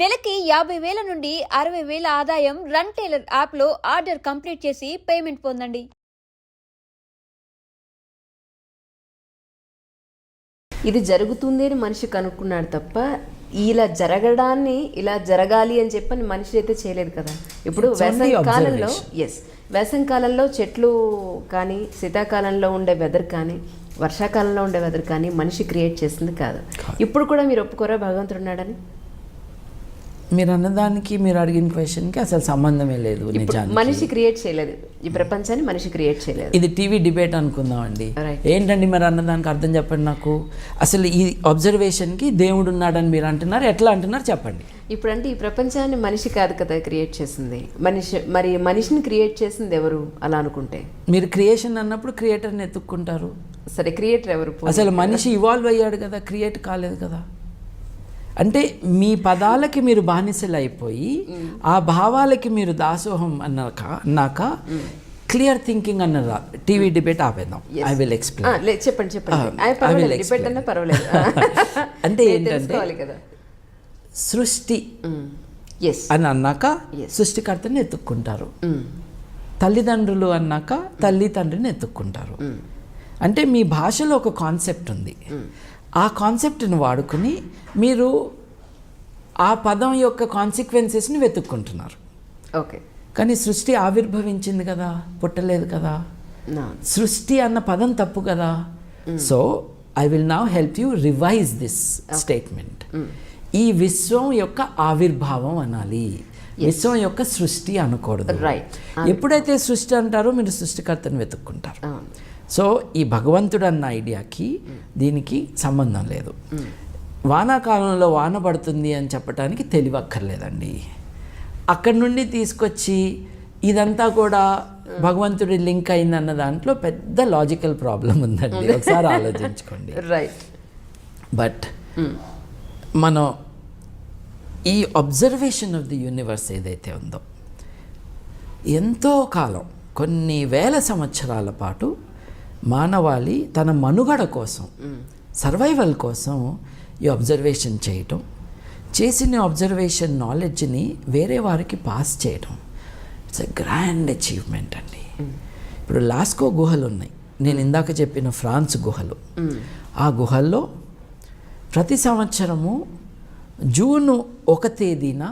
నెలకి 50,000 నుండి 60,000 ఆదాయం రన్ టైలర్ యాప్లో ఆర్డర్ కంప్లీట్ చేసి పేమెంట్ పొందండి. ఇది జరుగుతుంది అని మనిషి కనుక్కున్నాడు తప్ప ఇలా జరగడాన్ని ఇలా జరగాలి అని చెప్పని మనిషి అయితే చేయలేదు కదా. ఇప్పుడు వేసవికాలంలో చెట్లు కానీ, శీతాకాలంలో ఉండే వెదర్ కానీ, వర్షాకాలంలో ఉండే వెదర్ కానీ మనిషి క్రియేట్ చేసింది కాదు. ఇప్పుడు కూడా మీరు ఒప్పుకోరా భగవంతుడు ఉన్నాడని? మీరు అన్నదానికి మీరు అడిగిన క్వశ్చన్కి అసలు సంబంధమే లేదు. నిజానికి మనిషి క్రియేట్ చేయలేదు ఈ ప్రపంచాన్ని, మనిషి క్రియేట్ చేయలేదు. ఇది టీవీ డిబేట్ అనుకుందామండి. ఏంటండి మీరు అన్నదానికి అర్థం చెప్పండి నాకు. అసలు ఈ అబ్జర్వేషన్కి దేవుడు ఉన్నాడని మీరు అంటున్నారు, ఎట్లా అంటున్నారు చెప్పండి. ఇప్పుడు అంటే ఈ ప్రపంచాన్ని మనిషి కాదు కదా క్రియేట్ చేసింది, మనిషిని క్రియేట్ చేసింది ఎవరు అలా అనుకుంటే? మీరు క్రియేషన్ అన్నప్పుడు క్రియేటర్ని ఎత్తుక్కుంటారు. సరే, క్రియేటర్ ఎవరు? అసలు మనిషి ఇవాల్వ్ అయ్యాడు కదా, క్రియేట్ కాలేదు కదా. అంటే మీ పదాలకి మీరు బానిసలు అయిపోయి ఆ భావాలకి మీరు దాసోహం అన్నాక క్లియర్ థింకింగ్ అన్నదా టీవీ డిబేట్ ఆపేద్దాం. I will explain. చెప్పండి. అంటే ఏంటంటే సృష్టి అని అన్నాక సృష్టికర్తని ఎత్తుక్కుంటారు, తల్లిదండ్రులు అన్నాక తల్లి తండ్రిని ఎత్తుక్కుంటారు. అంటే మీ భాషలో ఒక కాన్సెప్ట్ ఉంది, ఆ కాన్సెప్ట్ని వాడుకుని మీరు ఆ పదం యొక్క కాన్సిక్వెన్సెస్ని వెతుక్కుంటున్నారు. ఓకే, కానీ సృష్టి ఆవిర్భవించింది కదా, పుట్టలేదు కదా. సృష్టి అన్న పదం తప్పు కదా. So I will now help you revise this statement. ఈ విశ్వం యొక్క ఆవిర్భావం అనాలి, విశ్వం యొక్క సృష్టి అనకూడదు. ఎప్పుడైతే సృష్టి అంటారో మీరు సృష్టికర్తను వెతుక్కుంటారు. సో ఈ భగవంతుడు అన్న ఐడియాకి దీనికి సంబంధం లేదు. వానాకాలంలో వాన పడుతుంది అని చెప్పడానికి తెలివక్కర్లేదండి. అక్కడి నుండి తీసుకొచ్చి ఇదంతా కూడా భగవంతుడి లింక్ అయిందన్న దాంట్లో పెద్ద లాజికల్ ప్రాబ్లం ఉందండి. ఒకసారి ఆలోచించుకోండి. రైట్. బట్ మనం ఈ అబ్జర్వేషన్ ఆఫ్ ది యూనివర్స్ ఏదైతే ఉందో, ఎంతో కాలం, కొన్ని వేల సంవత్సరాల పాటు మానవాళి తన మనుగడ కోసం, సర్వైవల్ కోసం ఈ అబ్జర్వేషన్ చేయటం, చేసిన అబ్జర్వేషన్ నాలెడ్జ్ని వేరే వారికి పాస్ చేయటం, ఇట్స్ ఎ గ్రాండ్ అచీవ్మెంట్ అండి. ఇప్పుడు లాస్కో గుహలు ఉన్నాయి, నేను ఇందాక చెప్పిన ఫ్రాన్స్ గుహలు. ఆ గుహల్లో ప్రతి సంవత్సరము జూన్ 1 తేదీన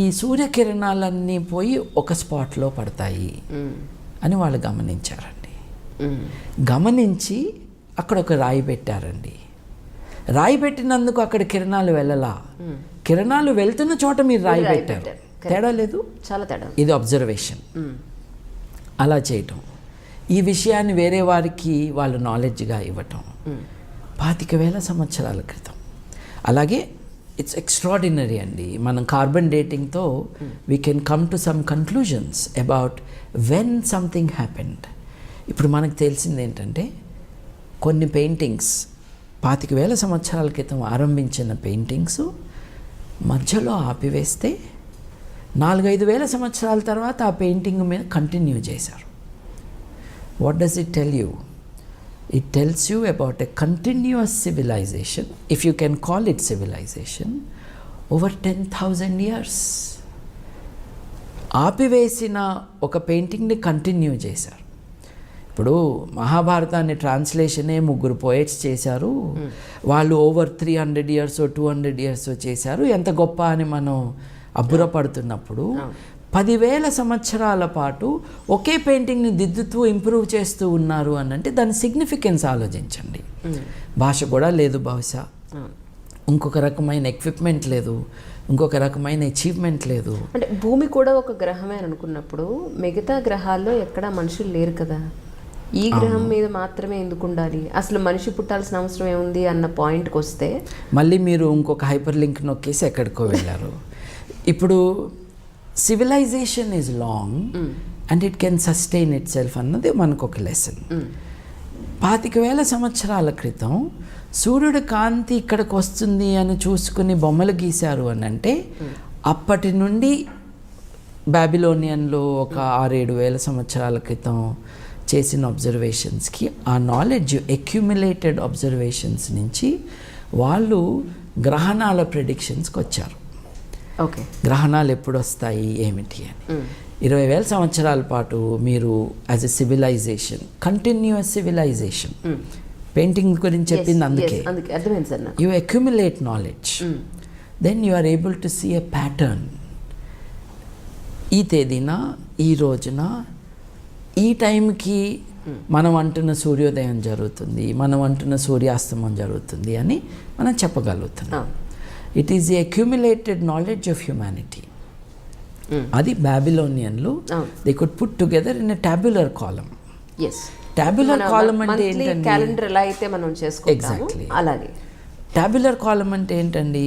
ఈ సూర్యకిరణాలన్నీ పోయి ఒక స్పాట్లో పడతాయి అని వాళ్ళు గమనించారండి. గమనించి అక్కడ ఒక రాయి పెట్టారండి. రాయి పెట్టినందుకు అక్కడ కిరణాలు వెళ్ళలా, కిరణాలు వెళ్తున్న చోట మీరు రాయి పెట్టారు. తేడా లేదు, చాలా తేడా. ఇది అబ్జర్వేషన్. అలా చేయటం, ఈ విషయాన్ని వేరే వారికి వాళ్ళు నాలెడ్జ్గా ఇవ్వటం 25,000 సంవత్సరాల క్రితం. అలాగే ఇట్స్ ఎక్స్ట్రాడినరీ అండి. మనం కార్బన్ డేటింగ్తో we can come to some conclusions about when something happened. ఇప్పుడు మనకు తెలిసింది ఏంటంటే, కొన్ని పెయింటింగ్స్ 25,000 సంవత్సరాల క్రితం ఆరంభించిన పెయింటింగ్స్ మధ్యలో ఆపివేస్తే 4-5 వేల సంవత్సరాల తర్వాత ఆ పెయింటింగ్ మీద కంటిన్యూ చేశారు. What does it tell you? It tells you about a continuous civilization, if you can call it civilization, over 10,000 years. ఆపివేసిన ఒక పెయింటింగ్ని కంటిన్యూ చేశారు. ఇప్పుడు మహాభారతాన్ని ట్రాన్స్లేషనే 3 పోయెట్స్ చేశారు. వాళ్ళు ఓవర్ 300 years 200 years చేశారు. ఎంత గొప్ప అని మనం అబ్బురపడుతున్నప్పుడు 10,000 సంవత్సరాల పాటు ఒకే పెయింటింగ్ని దిద్దుతూ ఇంప్రూవ్ చేస్తూ ఉన్నారు అని అంటే దాని సిగ్నిఫికెన్స్ ఆలోచించండి. భాష కూడా లేదు, బహుశా ఇంకొక రకమైన ఎక్విప్మెంట్ లేదు, ఇంకొక రకమైన అచీవ్మెంట్ లేదు. అంటే భూమి కూడా ఒక గ్రహమే అనుకున్నప్పుడు మిగతా గ్రహాల్లో ఎక్కడా మనుషులు లేరు కదా, ఈ గ్రహం మీద మాత్రమే ఎందుకు ఉండాలి? అసలు మనిషి పుట్టాల్సిన అవసరం ఏముంది అన్న పాయింట్కి వస్తే మళ్ళీ మీరు ఇంకొక హైపర్ లింక్ నొక్కేసి ఎక్కడికో వెళ్ళారు. ఇప్పుడు civilization is long and it can sustain itself అన్నది మనకు ఒక లెసన్. 25,000 సంవత్సరాల క్రితం సూర్యుడి కాంతి ఇక్కడికి వస్తుంది అని చూసుకుని బొమ్మలు గీశారు అని అంటే, అప్పటి నుండి బాబిలోనియన్లో ఒక 6-7 వేల సంవత్సరాల క్రితం చేసిన అబ్జర్వేషన్స్కి, ఆ నాలెడ్జ్ అక్యుములేటెడ్ అబ్జర్వేషన్స్ నుంచి వాళ్ళు గ్రహణాల ప్రెడిక్షన్స్కి వచ్చారు. ఓకే. గ్రహణాలు ఎప్పుడు వస్తాయి ఏమిటి అని 20,000 సంవత్సరాల పాటు మీరు as a civilization, continuous civilization, painting గురించి చెప్పింది అందుకే, అర్థమైంది సార్ నాకు. You accumulate knowledge, then you are able to see a pattern. ఈ తేదీన, ఈ రోజున, ఈ టైంకి మనం అంటున్న సూర్యోదయం జరుగుతుంది, మనం అంటున్న సూర్యాస్తమం జరుగుతుంది అని మనం చెప్పగలుగుతున్నాం. It is the accumulated knowledge of humanity. అది బాబిలోనియన్లు they could put together in a tabular column. Tabular column అంటే ఏంటండి? క్యాలెండర్ ఎలా అయితే మనం చేసుకుంటామో ఎగ్జాక్ట్లీ అలాగే టాబ్యులర్ కాలమ్ అంటే ఏంటండి?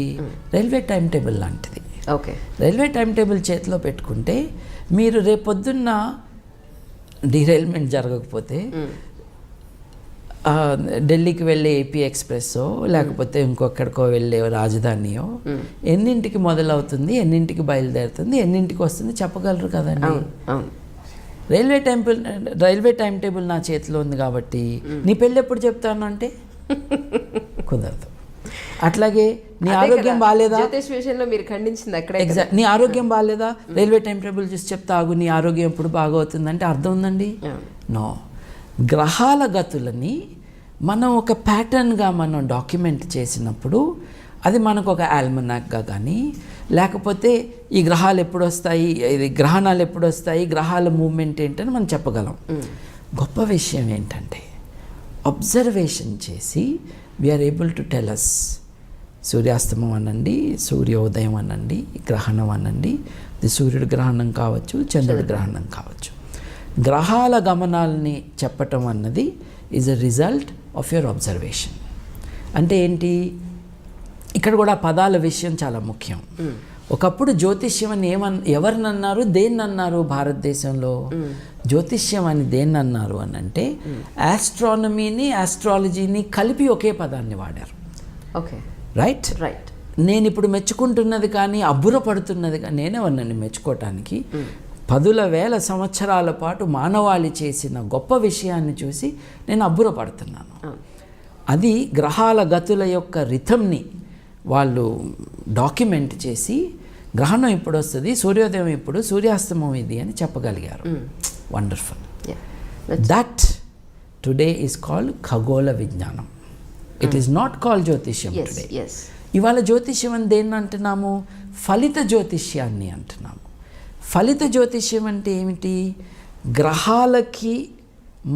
రైల్వే టైం టేబుల్ లాంటిది. ఓకే. రైల్వే టైం టేబుల్ చేతిలో పెట్టుకుంటే మీరు రేపొద్దున్న డీరైల్మెంట్ జరగకపోతే ఢిల్లీకి వెళ్ళే ఏపీ ఎక్స్ప్రెస్సో లేకపోతే ఇంకొకడికో వెళ్ళే రాజధానియో ఎన్నింటికి మొదలవుతుంది, ఎన్నింటికి బయలుదేరుతుంది, ఎన్నింటికి వస్తుంది చెప్పగలరు కదండి. రైల్వే టైం టేబుల్ నా చేతిలో ఉంది కాబట్టి నీ పెళ్ళి ఎప్పుడు చెప్తాను అంటే కుదరదు. అట్లాగే నీ ఆరోగ్యం బాగాలేదా, విషయంలో మీరు ఖండించింది అక్కడ. ఎగ్జాక్ట్. నీ ఆరోగ్యం బాగాలేదా, రైల్వే టైం టేబుల్ చూసి చెప్తా ఆగు, నీ ఆరోగ్యం ఎప్పుడు బాగా అవుతుందంటే అర్థం ఉందండి? నో. గ్రహాల గతులని మనం ఒక ప్యాటర్న్గా మనం డాక్యుమెంట్ చేసినప్పుడు అది మనకు ఒక ఆల్మనాక్గా కానీ, లేకపోతే ఈ గ్రహాలు ఎప్పుడు వస్తాయి, ఇది గ్రహణాలు ఎప్పుడు వస్తాయి, గ్రహాల మూవ్మెంట్ ఏంటని మనం చెప్పగలం. గొప్ప విషయం ఏంటంటే అబ్జర్వేషన్ చేసి we are able to tell us. సూర్యాస్తమం అనండి, సూర్యోదయం అనండి, గ్రహణం అనండి, ఇది సూర్యుడి గ్రహణం కావచ్చు, చంద్రుడి గ్రహణం కావచ్చు. గ్రహాల గమనాలని చెప్పటం అన్నది is a result of your observation. అంటే ఏంటి? ఇక్కడ కూడా పదాల విషయం చాలా ముఖ్యం. ఒకప్పుడు జ్యోతిష్యం అని ఎవరినన్నారు, దేన్నన్నారు? భారతదేశంలో జ్యోతిష్యం అని దేన్నన్నారు అని అంటే ఆస్ట్రానమీని, ఆస్ట్రాలజీని కలిపి ఒకే పదాన్ని వాడారు. ఓకే. రైట్. నేను ఇప్పుడు మెచ్చుకుంటున్నది కానీ అబ్బురపడుతున్నది కానీ నేనేమన్నాను మెచ్చుకోవటానికి? 10,000 సంవత్సరాల పాటు మానవాళి చేసిన గొప్ప విషయాన్ని చూసి నేను అబ్బురపడుతున్నాను. అది గ్రహాల గతుల యొక్క రిథంని వాళ్ళు డాక్యుమెంట్ చేసి గ్రహణం ఇప్పుడు వస్తుంది, సూర్యోదయం ఇప్పుడు, సూర్యాస్తమం ఇది అని చెప్పగలిగారు. Wonderful. That today is called ఖగోళ విజ్ఞానం. ఇట్ ఈస్ నాట్ కాల్డ్ జ్యోతిష్యం టుడే. ఇవాళ జ్యోతిష్యం అని దేన్ని అంటున్నాము? ఫలిత జ్యోతిష్యాన్ని అంటున్నాము. ఫలిత జ్యోతిష్యం అంటే ఏమిటి? గ్రహాలకి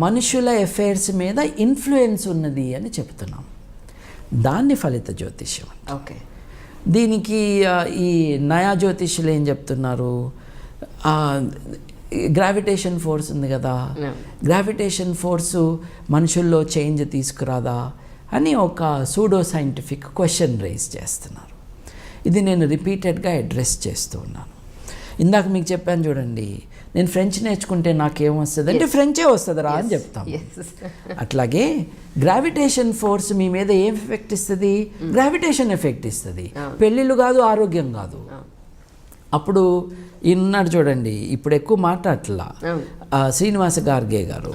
మనుషుల ఎఫైర్స్ మీద ఇన్ఫ్లుయెన్స్ ఉన్నది అని చెప్తున్నాం. దాన్ని ఫలిత జ్యోతిష్యం. ఓకే. దీనికి ఈ నయా జ్యోతిష్యులు ఏం చెప్తున్నారు? గ్రావిటేషన్ ఫోర్స్ ఉంది కదా, గ్రావిటేషన్ ఫోర్సు మనుషుల్లో చేంజ్ తీసుకురాదా అని ఒక సూడో సైంటిఫిక్ క్వశ్చన్ రైజ్ చేస్తున్నారు. ఇది నేను రిపీటెడ్గా అడ్రస్ చేస్తూ ఉన్నాను. ఇందాక మీకు చెప్పాను చూడండి, నేను ఫ్రెంచ్ నేర్చుకుంటే నాకేమొస్తుంది అంటే ఫ్రెంచే వస్తుందిరా అని చెప్తాం. అట్లాగే గ్రావిటేషన్ ఫోర్స్ మీ మీద ఏం ఎఫెక్ట్ ఇస్తుంది? గ్రావిటేషన్ ఎఫెక్ట్ ఇస్తుంది. పెళ్ళిళ్ళు కాదు, ఆరోగ్యం కాదు. అప్పుడు ఈయన్నాడు చూడండి, ఇప్పుడు ఎక్కువ మాట్లాడట్లా, శ్రీనివాస గార్గే గారు,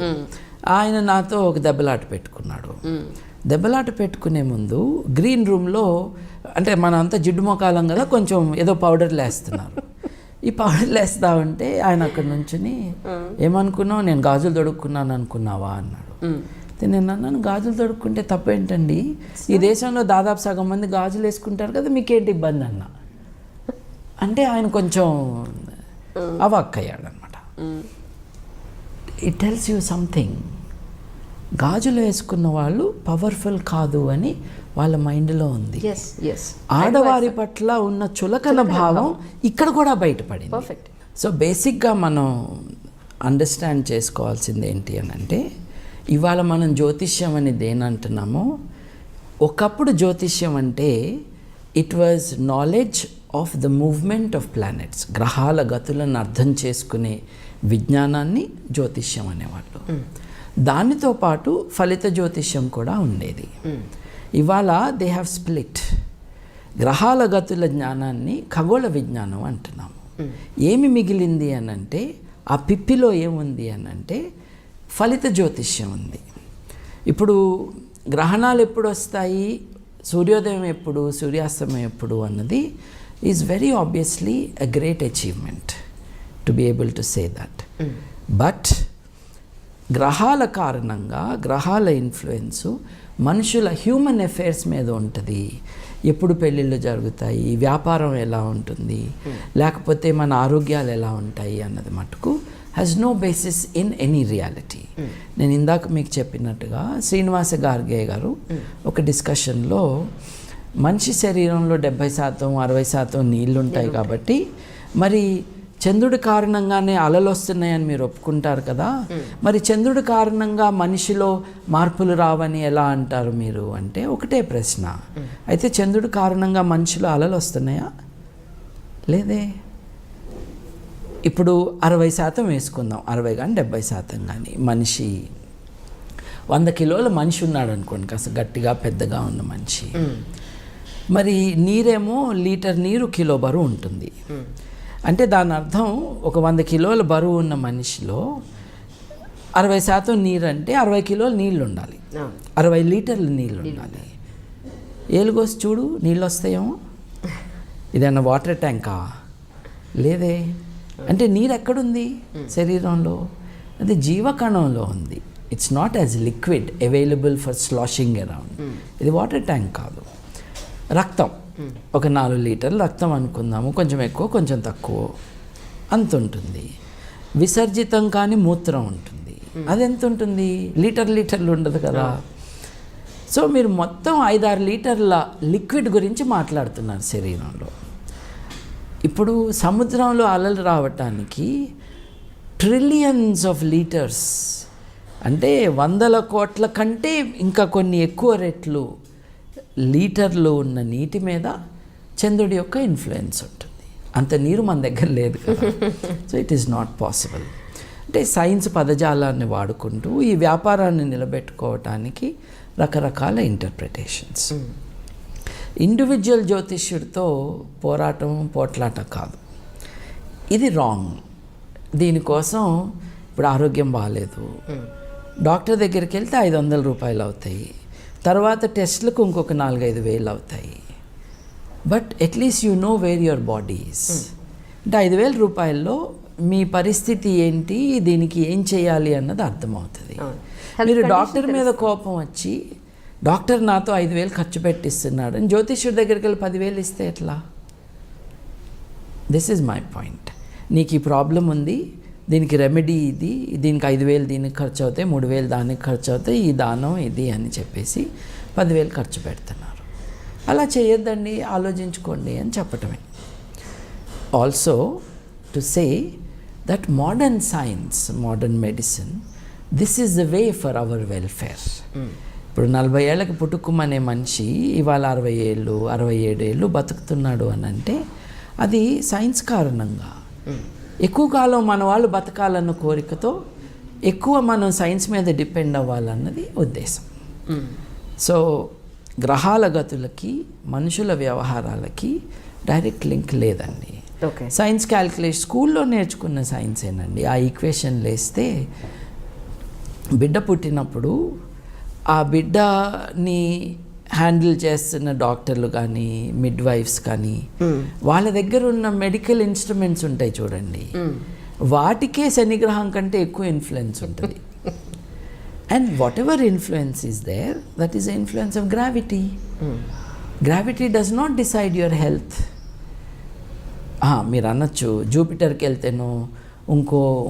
ఆయన నాతో ఒక దెబ్బలాట పెట్టుకున్నాడు. దెబ్బలాట పెట్టుకునే ముందు గ్రీన్ రూమ్లో, అంటే మనం అంతా జిడ్డు మొకాలం కదా, కొంచెం ఏదో పౌడర్లు వేస్తున్నారు. ఈ పౌడర్లు వేస్తా ఉంటే ఆయన అక్కడ నుంచుని, ఏమనుకున్నావు, నేను గాజులు తొడుక్కున్నాను అనుకున్నావా అన్నాడు. నేను అన్నాను, గాజులు తొడుక్కుంటే తప్పేంటండి, ఈ దేశంలో దాదాపు సగం మంది గాజులు వేసుకుంటారు కదా, మీకేంటి ఇబ్బంది అన్న అంటే ఆయన కొంచెం అవాక్కయ్యాడు అనమాట. It tells you something. గాజులు వేసుకున్న వాళ్ళు పవర్ఫుల్ కాదు అని వాళ్ళ మైండ్లో ఉంది. ఆడవారి పట్ల ఉన్న చులకన భావం ఇక్కడ కూడా బయటపడింది. సో బేసిక్గా మనం అండర్స్టాండ్ చేసుకోవాల్సింది ఏంటి అని అంటే, ఇవాళ మనం జ్యోతిష్యం అని దేనంటున్నామో, ఒకప్పుడు జ్యోతిష్యం అంటే it was knowledge of the movement of planets. గ్రహాల గతులను అర్థం చేసుకునే విజ్ఞానాన్ని జ్యోతిష్యం అనేవాళ్ళు. దానితో పాటు ఫలిత జ్యోతిష్యం కూడా ఉండేది. ఇవాళ దే హ్యావ్ స్ప్లిట్. గ్రహాల గతుల జ్ఞానాన్ని ఖగోళ విజ్ఞానం అంటున్నాము. ఏమి మిగిలింది అని అంటే, ఆ పిప్పిలో ఏముంది అని అంటే ఫలిత జ్యోతిష్యం ఉంది. ఇప్పుడు గ్రహణాలు ఎప్పుడు వస్తాయి, సూర్యోదయం ఎప్పుడు, సూర్యాస్తమయం ఎప్పుడు అన్నది is very obviously a great achievement to be able to say that. But గ్రహాల కారణంగా గ్రహాల ఇన్ఫ్లుయెన్సు మనుషుల హ్యూమన్ అఫైర్స్ మీద ఉంటుంది. ఎప్పుడు పెళ్ళిళ్ళు జరుగుతాయి, వ్యాపారం ఎలా ఉంటుంది, లేకపోతే మన ఆరోగ్యాలు ఎలా ఉంటాయి అన్నది మటుకు has no basis in any reality. నేను ఇందాక మీకు చెప్పినట్టుగా శ్రీనివాస గార్గే గారు ఒక డిస్కషన్లో మనిషి శరీరంలో 70% 60% నీళ్ళు ఉంటాయి కాబట్టి మరి చంద్రుడి కారణంగానే అలలు వస్తున్నాయని మీరు ఒప్పుకుంటారు కదా, మరి చంద్రుడి కారణంగా మనిషిలో మార్పులు రావని ఎలా అంటారు మీరు అంటే ఒకటే ప్రశ్న. అయితే చంద్రుడి కారణంగా మనిషిలో అలలు వస్తున్నాయా? లేదే. ఇప్పుడు 60% వేసుకుందాం, 60 కానీ 70% కానీ. మనిషి 100 కిలోల మనిషి ఉన్నాడు అనుకోండి, కాస్త గట్టిగా పెద్దగా ఉన్న మనిషి. మరి నీరేమో లీటర్ నీరు కిలో బరువు ఉంటుంది. అంటే దాని అర్థం ఒక 100 కిలోల బరువు ఉన్న మనిషిలో 60% నీరు అంటే 60 కిలోల నీళ్ళు ఉండాలి, 60 లీటర్ల నీళ్ళు ఉండాలి. ఏలుగోసి చూడు, నీళ్ళు వస్తాయేమో. ఇదన్నా వాటర్ ట్యాంకా? లేదే. అంటే నీరు ఎక్కడుంది శరీరంలో? అది జీవకణంలో ఉంది. It's not as liquid available for sloshing around. ఇది వాటర్ ట్యాంక్ కాదు. రక్తం ఒక 4 లీటర్లు రక్తం అనుకుందాము, కొంచెం ఎక్కువ కొంచెం తక్కువ అంత ఉంటుంది. విసర్జితం కానీ మూత్రం ఉంటుంది, అది ఎంత ఉంటుంది? లీటర్లు ఉండదు కదా. సో మీరు మొత్తం 5-6 లీటర్ల లిక్విడ్ గురించి మాట్లాడుతున్నారు శరీరంలో. ఇప్పుడు సముద్రంలో అలలు రావటానికి ట్రిలియన్స్ ఆఫ్ లీటర్స్, అంటే 100 కోట్ల కంటే ఇంకా కొన్ని ఎక్కువ రెట్లు లీటర్లు ఉన్న నీటి మీద చంద్రుడి యొక్క ఇన్ఫ్లుయెన్స్ ఉంటుంది. అంత నీరు మన దగ్గర లేదు కదా. So it is not possible. అంటే సైన్స్ పదజాలాన్ని వాడుకుంటూ ఈ వ్యాపారాన్ని నిలబెట్టుకోవటానికి రకరకాల ఇంటర్ప్రిటేషన్స్. ఇండివిజువల్ జ్యోతిష్యుడితో పోట్లాట కాదు, ఇది రాంగ్. దీనికోసం ఇప్పుడు ఆరోగ్యం బాగాలేదు, డాక్టర్ దగ్గరికి వెళ్తే 500 రూపాయలు అవుతాయి, తర్వాత టెస్ట్లకు ఇంకొక 4-5 వేలు అవుతాయి. But at least you know where your body is. అంటే 5,000 రూపాయల్లో మీ పరిస్థితి ఏంటి, దీనికి ఏం చేయాలి అన్నది అర్థమవుతుంది. మీరు డాక్టర్ మీద కోపం వచ్చి డాక్టర్ నాతో 5,000 ఖర్చు పెట్టిస్తున్నాడు అని జ్యోతిష్యుడి దగ్గరికి వెళ్ళి 10,000 ఇస్తే ఎట్లా? This is my point. నీకు ఈ ప్రాబ్లం ఉంది, దీనికి రెమెడీ ఇది, దీనికి 5,000 దీనికి ఖర్చు అవుతాయి, 3,000 దానికి ఖర్చు అవుతాయి, ఈ దానం ఇది అని చెప్పేసి 10,000 ఖర్చు పెడుతున్నారు. అలా చేయొద్దండి, ఆలోచించుకోండి అని చెప్పటమే. Also to say that modern science, modern medicine, this is the way for our welfare. ఇప్పుడు 40 ఏళ్ళకి పుట్టుకుమనే మనిషి ఇవాళ 60 ఏళ్ళు 67 ఏళ్ళు బతుకుతున్నాడు అని అంటే అది సైన్స్ కారణంగా. ఎక్కువ కాలం మన వాళ్ళు బతకాలన్న కోరికతో ఎక్కువ మనం సైన్స్ మీద డిపెండ్ అవ్వాలన్నది ఉద్దేశం. సో గ్రహాల గతులకి మనుషుల వ్యవహారాలకి డైరెక్ట్ లింక్ లేదండి. సైన్స్ క్యాల్కులేషన్ స్కూల్లో నేర్చుకున్న సైన్సేనండి. ఆ ఈక్వేషన్ వేస్తే బిడ్డ పుట్టినప్పుడు ఆ బిడ్డని హ్యాండిల్ చేస్తున్న డాక్టర్లు కానీ మిడ్ వైఫ్స్ కానీ వాళ్ళ దగ్గర ఉన్న మెడికల్ ఇన్స్ట్రుమెంట్స్ ఉంటాయి చూడండి, వాటికే శనిగ్రహం కంటే ఎక్కువ ఇన్ఫ్లుయెన్స్ ఉంటుంది. And whatever influence is there, that is the influence of gravity. Gravity does not decide your health. మీరు అనొచ్చు జూపిటర్కి వెళ్తేనో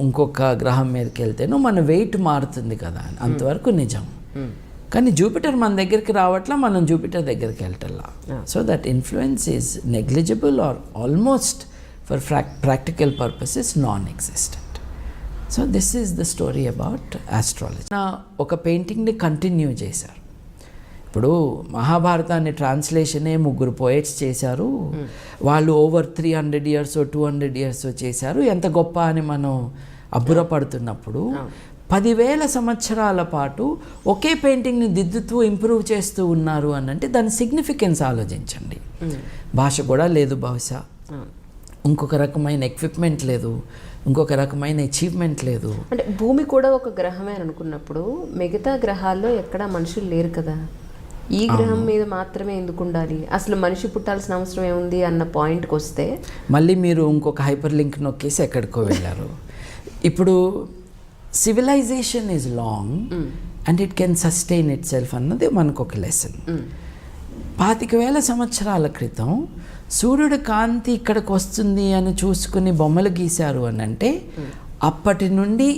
ఇంకొక గ్రహం మీదకి వెళ్తేనో మన వెయిట్ మారుతుంది కదా అని. అంతవరకు నిజం. కానీ జూపిటర్ మన దగ్గరికి రావట్లా, మనం జూపిటర్ దగ్గరికి వెళ్ళటల్లా. So that influence is negligible or almost for practical purposes non existent. So this is the story about astrology. ఒక పెయింటింగ్ని కంటిన్యూ చేశారు. ఇప్పుడు మహాభారతాన్ని ట్రాన్స్లేషనే 3 పోయట్స్ చేశారు. వాళ్ళు ఓవర్ 300 years 200 years చేశారు. ఎంత గొప్ప అని మనం అబ్బురపడుతున్నప్పుడు 10,000 సంవత్సరాల పాటు ఒకే పెయింటింగ్ని దిద్దుతూ ఇంప్రూవ్ చేస్తూ ఉన్నారు అని అంటే దాని సిగ్నిఫికెన్స్ ఆలోచించండి. భాష కూడా లేదు, బహుశా ఇంకొక రకమైన ఎక్విప్మెంట్ లేదు, ఇంకొక రకమైన అచీవ్మెంట్ లేదు. అంటే భూమి కూడా ఒక గ్రహమే అనుకున్నప్పుడు మిగతా గ్రహాల్లో ఎక్కడా మనుషులు లేరు కదా. ఈ గ్రహం మీద మాత్రమే ఎందుకు ఉండాలి, అసలు మనిషి పుట్టాల్సిన అవసరం ఏముంది అన్న పాయింట్కి వస్తే మళ్ళీ మీరు ఇంకొక హైపర్ లింక్ నొక్కేసి ఎక్కడికో వెళ్ళారు. ఇప్పుడు civilization is long and it can sustain itself అన్నది మనకు ఒక లెసన్. 25,000 సంవత్సరాల క్రితం సూర్యుడి కాంతి ఇక్కడికి వస్తుంది అని చూసుకుని బొమ్మలు గీశారు అని అంటే అప్పటి నుండి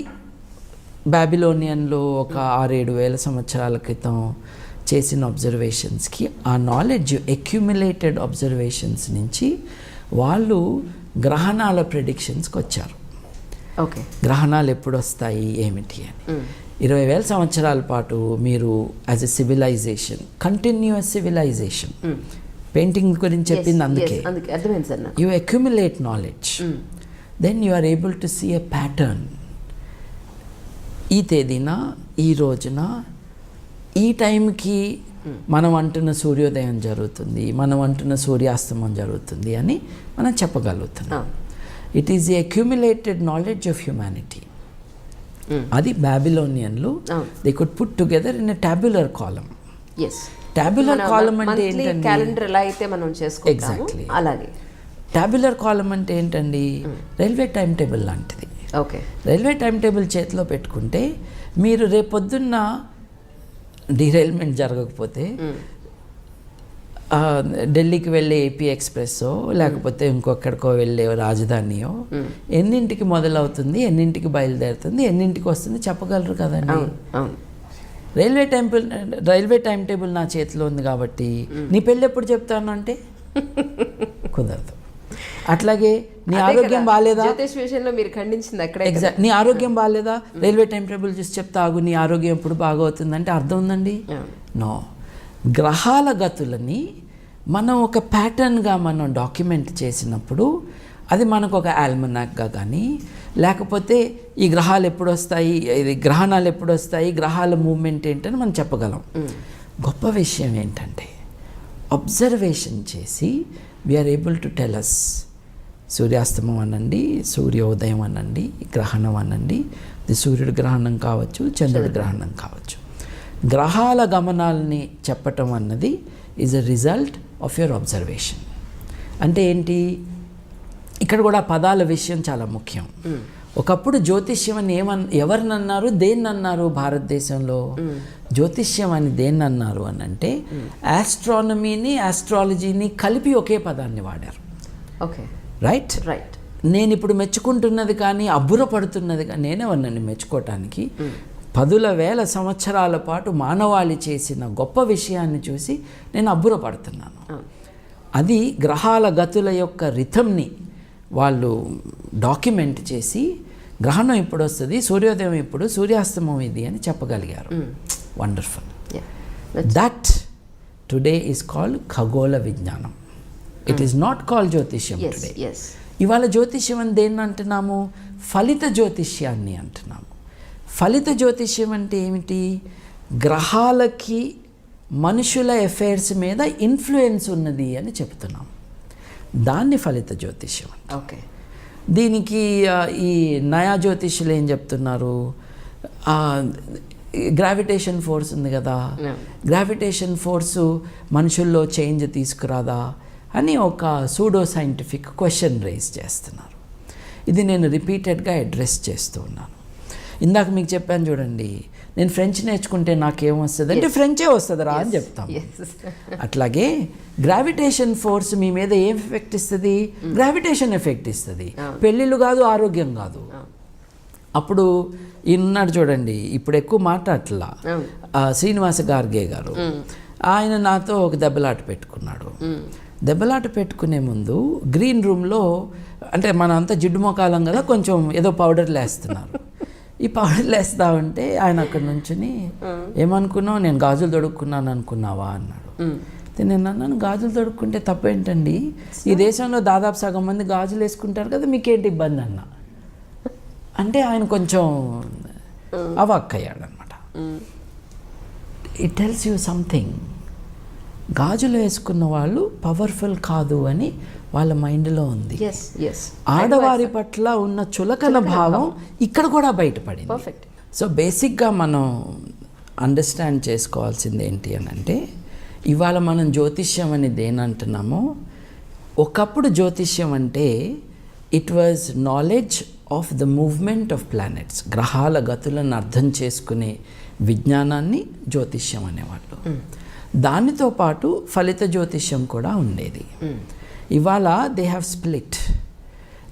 బాబిలోనియన్లో ఒక 6-7 సంవత్సరాల క్రితం చేసిన అబ్జర్వేషన్స్కి ఆ నాలెడ్జ్ అక్యుములేటెడ్ అబ్జర్వేషన్స్ నుంచి వాళ్ళు గ్రహణాల ప్రెడిక్షన్స్కి వచ్చారు. ఓకే, గ్రహణాలు ఎప్పుడు వస్తాయి ఏమిటి అని. 20,000 సంవత్సరాల పాటు మీరు as a civilization, continuous civilization, painting గురించి చెప్పింది అందుకే, అర్థమైంది సార్ నాకు. You accumulate knowledge, then you are able to see a pattern. ఈ తేదీన, ఈ రోజున, ఈ టైంకి మనం అంటున్న సూర్యోదయం జరుగుతుంది, మనం అంటున్న సూర్యాస్తమం జరుగుతుంది అని మనం చెప్పగలుగుతున్నాం. It is the accumulated knowledge of humanity. అది బాబిలోనియన్లు they could put together in a tabular column. Tabular column అంటే ఏంటండి? క్యాలెండర్ ఎలా అయితే మనం చేసుకుంటామో ఎగ్జాక్ట్లీ అలాగే. టాబ్యులర్ కాలమ్ అంటే ఏంటండి? రైల్వే టైం టేబుల్ లాంటిది. ఓకే, రైల్వే టైం టేబుల్ చేతిలో పెట్టుకుంటే మీరు రేపొద్దున్న డీరైల్మెంట్ జరగకపోతే ఢిల్లీకి వెళ్ళే ఏపీ ఎక్స్ప్రెస్సో లేకపోతే ఇంకొక్కడికో వెళ్ళే రాజధానియో ఎన్నింటికి మొదలవుతుంది, ఎన్నింటికి బయలుదేరుతుంది, ఎన్నింటికి వస్తుంది చెప్పగలరు కదండి. రైల్వే టైం టేబుల్ నా చేతిలో ఉంది కాబట్టి నీ పెళ్ళి ఎప్పుడు చెప్తాను అంటే కుదరదు. అట్లాగే నీ ఆరోగ్యం బాగాలేదా, మీరు ఖండించింది అక్కడ, ఎగ్జాక్ట్, నీ ఆరోగ్యం బాగాలేదా రైల్వే టైం టేబుల్ చూసి చెప్తాగు నీ ఆరోగ్యం ఎప్పుడు బాగా అవుతుందంటే అర్థం ఉందండి. నో, గ్రహాల గతులని మనం ఒక ప్యాటర్న్గా మనం డాక్యుమెంట్ చేసినప్పుడు అది మనకు ఒక ఆల్మనాక్గా కానీ లేకపోతే ఈ గ్రహాలు ఎప్పుడు వస్తాయి, ఇది గ్రహణాలు ఎప్పుడు వస్తాయి, గ్రహాల మూవ్మెంట్ ఏంటని మనం చెప్పగలం. గొప్ప విషయం ఏంటంటే అబ్జర్వేషన్ చేసి we are able to tell us సూర్యాస్తమం అనండి, సూర్యోదయం అనండి, గ్రహణం అనండి, ఇది సూర్యుడి గ్రహణం కావచ్చు, చంద్రుడి గ్రహణం కావచ్చు. గ్రహాల గమనాలని చెప్పటం అన్నది is a result of your observation. అంటే ఏంటి, ఇక్కడ కూడా పదాల విషయం చాలా ముఖ్యం. ఒకప్పుడు జ్యోతిష్యం అని ఎవరినన్నారు, దేన్నన్నారు? భారతదేశంలో జ్యోతిష్యం అని దేన్నన్నారు అని అంటే ఆస్ట్రానమీని, ఆస్ట్రాలజీని కలిపి ఒకే పదాన్ని వాడారు. Okay, right. నేను ఇప్పుడు మెచ్చుకుంటున్నది కానీ అబ్బురపడుతున్నది కానీ నేనేవన్నాను మెచ్చుకోవటానికి. 10,000 సంవత్సరాల పాటు మానవాళి చేసిన గొప్ప విషయాన్ని చూసి నేను అబ్బురపడుతున్నాను. అది గ్రహాల గతుల యొక్క రిథంని వాళ్ళు డాక్యుమెంట్ చేసి గ్రహణం ఇప్పుడు వస్తుంది, సూర్యోదయం ఇప్పుడు, సూర్యాస్తమం ఇది అని చెప్పగలిగారు. Wonderful. That today is called ఖగోళ విజ్ఞానం. ఇట్ ఈస్ నాట్ కాల్డ్ జ్యోతిష్యం టుడే. ఇవాళ జ్యోతిష్యం అని దేన్ని అంటున్నాము? ఫలిత జ్యోతిష్యాన్ని అంటున్నాము. ఫలిత జ్యోతిష్యం అంటే ఏమిటి? గ్రహాలకి మనుషుల ఎఫైర్స్ మీద ఇన్ఫ్లుయెన్స్ ఉన్నది అని చెప్తున్నాం. దాన్ని ఫలిత జ్యోతిష్యం. ఓకే, దీనికి ఈ నయా జ్యోతిష్యులు ఏం చెప్తున్నారు? గ్రావిటేషన్ ఫోర్స్ ఉంది కదా, గ్రావిటేషన్ ఫోర్సు మనుషుల్లో చేంజ్ తీసుకురాదా అని ఒక సూడో సైంటిఫిక్ క్వశ్చన్ రైజ్ చేస్తున్నారు. ఇది నేను రిపీటెడ్గా అడ్రస్ చేస్తూ ఉన్నాను. ఇందాక మీకు చెప్పాను చూడండి, నేను ఫ్రెంచ్ నేర్చుకుంటే నాకేమొస్తుంది అంటే ఫ్రెంచే వస్తుంది రా అని చెప్తాం. అట్లాగే గ్రావిటేషన్ ఫోర్స్ మీ మీద ఏం ఎఫెక్ట్ ఇస్తుంది? గ్రావిటేషన్ ఎఫెక్ట్ ఇస్తుంది. పెళ్ళిళ్ళు కాదు, ఆరోగ్యం కాదు. అప్పుడు ఈయన్నాడు చూడండి, ఇప్పుడు ఎక్కువ మాట్లాడట్లా, శ్రీనివాస గార్గే గారు, ఆయన నాతో ఒక దెబ్బలాట పెట్టుకున్నాడు. దెబ్బలాట పెట్టుకునే ముందు గ్రీన్ రూమ్లో, అంటే మనం అంతా జిడ్డు మొకాలం కదా, కొంచెం ఏదో పౌడర్లు వేస్తున్నారు. ఈ పౌడర్లు వేస్తా ఉంటే ఆయన అక్కడ నుంచుని ఏమనుకున్నావు, నేను గాజులు తొడుక్కున్నాను అనుకున్నావా అన్నాడు. నేను అన్నాను, గాజులు తొడుక్కుంటే తప్పేంటండి, ఈ దేశంలో దాదాపు సగం మంది గాజులు వేసుకుంటారు కదా, మీకేంటి ఇబ్బంది అన్న అంటే ఆయన కొంచెం అవాక్కయ్యాడు అనమాట. It tells you something. గాజులు వేసుకున్న వాళ్ళు పవర్ఫుల్ కాదు అని వాళ్ళ మైండ్లో ఉంది. ఆడవారి పట్ల ఉన్న చులకన భావం ఇక్కడ కూడా బయటపడింది. సో బేసిక్గా మనం అండర్స్టాండ్ చేసుకోవాల్సింది ఏంటి అని అంటే, ఇవాళ మనం జ్యోతిష్యం అని దేనంటున్నామో, ఒకప్పుడు జ్యోతిష్యం అంటే it was knowledge of the movement of planets, గ్రహాల గతులను అర్థం చేసుకునే విజ్ఞానాన్ని జ్యోతిష్యం అనేవాళ్ళు. దానితో పాటు ఫలిత జ్యోతిష్యం కూడా ఉండేది. ఇవాళ దే హ్యావ్ స్ప్లిట్.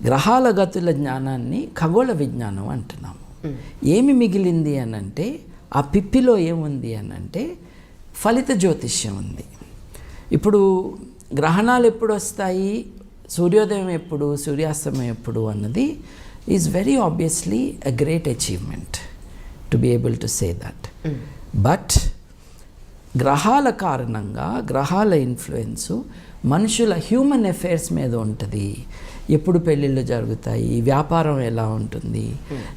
గ్రహాల గతుల జ్ఞానాన్ని ఖగోళ విజ్ఞానం అంటున్నాము. ఏమి మిగిలింది అనంటే, ఆ పిప్పిలో ఏముంది అనంటే ఫలిత జ్యోతిష్యం ఉంది. ఇప్పుడు గ్రహణాలు ఎప్పుడు వస్తాయి, సూర్యోదయం ఎప్పుడు, సూర్యాస్తమయం ఎప్పుడు అన్నది is very obviously a great achievement to be able to say that. But గ్రహాల కారణంగా, గ్రహాల ఇన్ఫ్లుయెన్సు మనుషుల హ్యూమన్ అఫైర్స్ మీద ఉంటుంది. ఎప్పుడు పెళ్ళిళ్ళు జరుగుతాయి, వ్యాపారం ఎలా ఉంటుంది,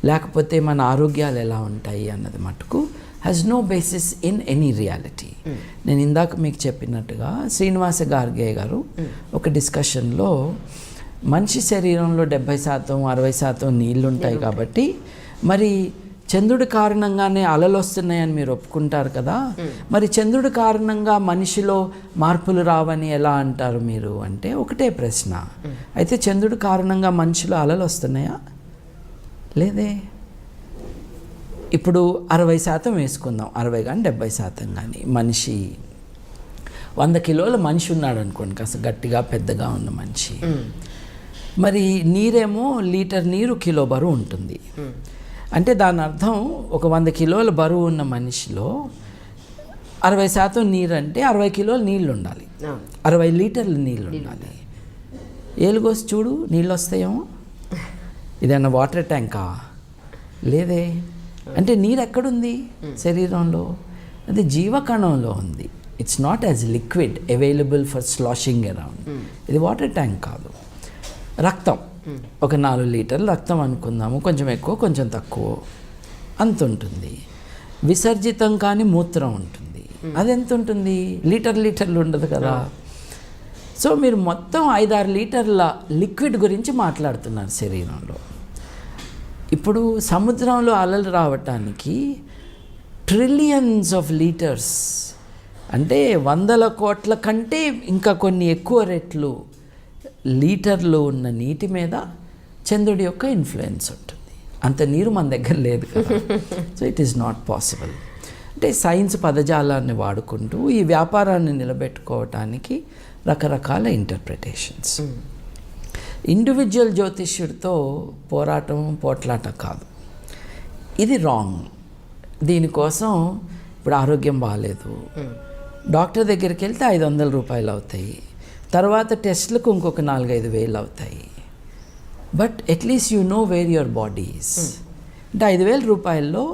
లేకపోతే మన ఆరోగ్యాలు ఎలా ఉంటాయి అన్నది మటుకు has no basis in any reality. నేను ఇందాక మీకు చెప్పినట్టుగా శ్రీనివాస గార్గే గారు ఒక డిస్కషన్లో మనిషి శరీరంలో 70% 60% నీళ్ళు ఉంటాయి కాబట్టి మరి చంద్రుడి కారణంగానే అలలు వస్తున్నాయని మీరు ఒప్పుకుంటారు కదా, మరి చంద్రుడి కారణంగా మనిషిలో మార్పులు రావని ఎలా అంటారు మీరు అంటే ఒకటే ప్రశ్న. అయితే చంద్రుడి కారణంగా మనిషిలో అలలు వస్తున్నాయా? లేదే. ఇప్పుడు 60% వేసుకుందాం, 60 కానీ 70% కానీ. మనిషి 100 కిలోల మనిషి ఉన్నాడు అనుకోండి, కాస్త గట్టిగా పెద్దగా ఉన్న మనిషి. మరి నీరేమో లీటర్ నీరు కిలో బరువు ఉంటుంది. అంటే దాని అర్థం ఒక 100 కిలోల బరువు ఉన్న మనిషిలో 60% నీరు అంటే 60 కిలోలు నీళ్ళు ఉండాలి, 60 లీటర్లు నీళ్ళు ఉండాలి. ఏలుగోసి చూడు, నీళ్ళు వస్తాయేమో. ఇదన్నా వాటర్ ట్యాంకా? లేదే. అంటే నీరు ఎక్కడుంది శరీరంలో? అది జీవకణంలో ఉంది. It's not as liquid available for sloshing around. ఇది వాటర్ ట్యాంక్ కాదు. రక్తం ఒక 4 లీటర్లు రక్తం అనుకుందాము, కొంచెం ఎక్కువ కొంచెం తక్కువ అంత ఉంటుంది. విసర్జితం కానీ మూత్రం ఉంటుంది, అది ఎంత ఉంటుంది? లీటర్లు ఉండదు కదా. సో మీరు మొత్తం 5-6 లీటర్ల లిక్విడ్ గురించి మాట్లాడుతున్నారు శరీరంలో. ఇప్పుడు సముద్రంలో అలలు రావటానికి ట్రిలియన్స్ ఆఫ్ లీటర్స్, అంటే 100 కోట్ల కంటే ఇంకా కొన్ని ఎక్కువ రెట్లు లీటర్లు ఉన్న నీటి మీద చంద్రుడి యొక్క ఇన్ఫ్లుయెన్స్ ఉంటుంది. అంత నీరు మన దగ్గర లేదు కదా. So it is not possible. అంటే సైన్స్ పదజాలాన్ని వాడుకుంటూ ఈ వ్యాపారాన్ని నిలబెట్టుకోవటానికి రకరకాల ఇంటర్ప్రిటేషన్స్. ఇండివిజువల్ జ్యోతిష్యుడితో పోట్లాట కాదు, ఇది రాంగ్. దీనికోసం ఇప్పుడు ఆరోగ్యం బాగాలేదు, డాక్టర్ దగ్గరికి వెళ్తే 500 రూపాయలు అవుతాయి, తర్వాత టెస్ట్లకు ఇంకొక 4-5 వేలు అవుతాయి. But at least you know where your body is. అంటే 5,000 రూపాయల్లో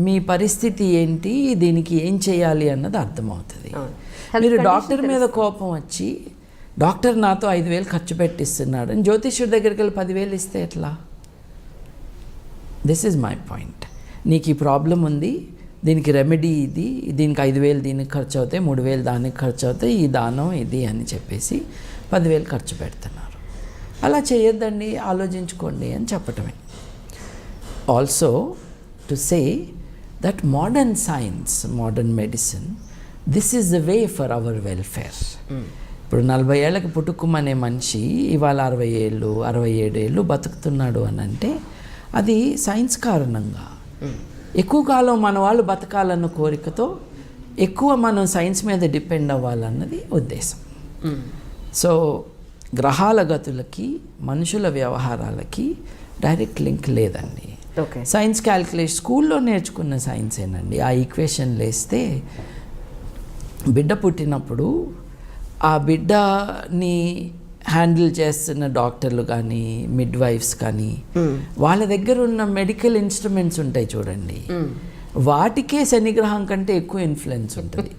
మీ పరిస్థితి ఏంటి, దీనికి ఏం చేయాలి అన్నది అర్థమవుతుంది. మీరు డాక్టర్ మీద కోపం వచ్చి డాక్టర్ నాతో 5,000 ఖర్చు పెట్టిస్తున్నాడు అని జ్యోతిష్యుడి దగ్గరికి వెళ్ళి 10,000 ఇస్తే ఎట్లా? This is my point. నీకు ఈ ప్రాబ్లం ఉంది, దీనికి రెమెడీ ఇది, దీనికి 5,000 దీనికి ఖర్చు అవుతాయి, 3,000 దానికి ఖర్చు అవుతాయి, ఈ దానం ఇది అని చెప్పేసి 10,000 ఖర్చు పెడుతున్నారు. అలా చేయొద్దండి, ఆలోచించుకోండి అని చెప్పటమే. Also to say that modern science, modern medicine, this is the way for our welfare. ఇప్పుడు 40 ఏళ్ళకి పుట్టుకుమనే మనిషి ఇవాళ 60 ఏళ్ళు 67 ఏళ్ళు బతుకుతున్నాడు అని అంటే అది సైన్స్ కారణంగా. ఎక్కువ కాలం మన వాళ్ళు బతకాలన్న కోరికతో ఎక్కువ మనం సైన్స్ మీద డిపెండ్ అవ్వాలన్నది ఉద్దేశం. సో గ్రహాల గతులకి మనుషుల వ్యవహారాలకి డైరెక్ట్ లింక్ లేదండి. సైన్స్ క్యాల్కులేషన్ స్కూల్లో నేర్చుకున్న సైన్సేనండి. ఆ ఈక్వేషన్లు వేస్తే బిడ్డ పుట్టినప్పుడు ఆ బిడ్డని హ్యాండిల్ చేస్తున్న డాక్టర్లు కానీ మిడ్ వైఫ్స్ కానీ వాళ్ళ దగ్గర ఉన్న మెడికల్ ఇన్స్ట్రుమెంట్స్ ఉంటాయి చూడండి, వాటికే శనిగ్రహం కంటే ఎక్కువ ఇన్ఫ్లుయెన్స్ ఉంటుంది.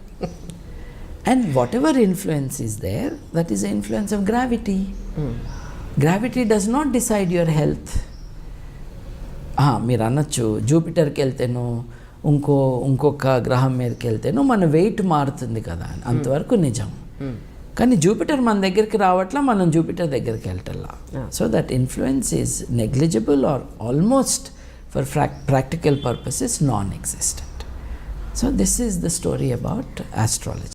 And whatever influence is there, that is the influence of gravity. Gravity does not decide your health. మీరు అనొచ్చు జూపిటర్కి వెళ్తేనో ఇంకొక గ్రహం మీదకి వెళ్తేనో మన వెయిట్ మారుతుంది కదా అని. అంతవరకు నిజం. కానీ జూపిటర్ మన దగ్గరికి రావట్లా, మనం జూపిటర్ దగ్గరికి వెళ్ళటల్లా. So that influence is negligible or almost for practical purposes non existent. So this is the story about astrology.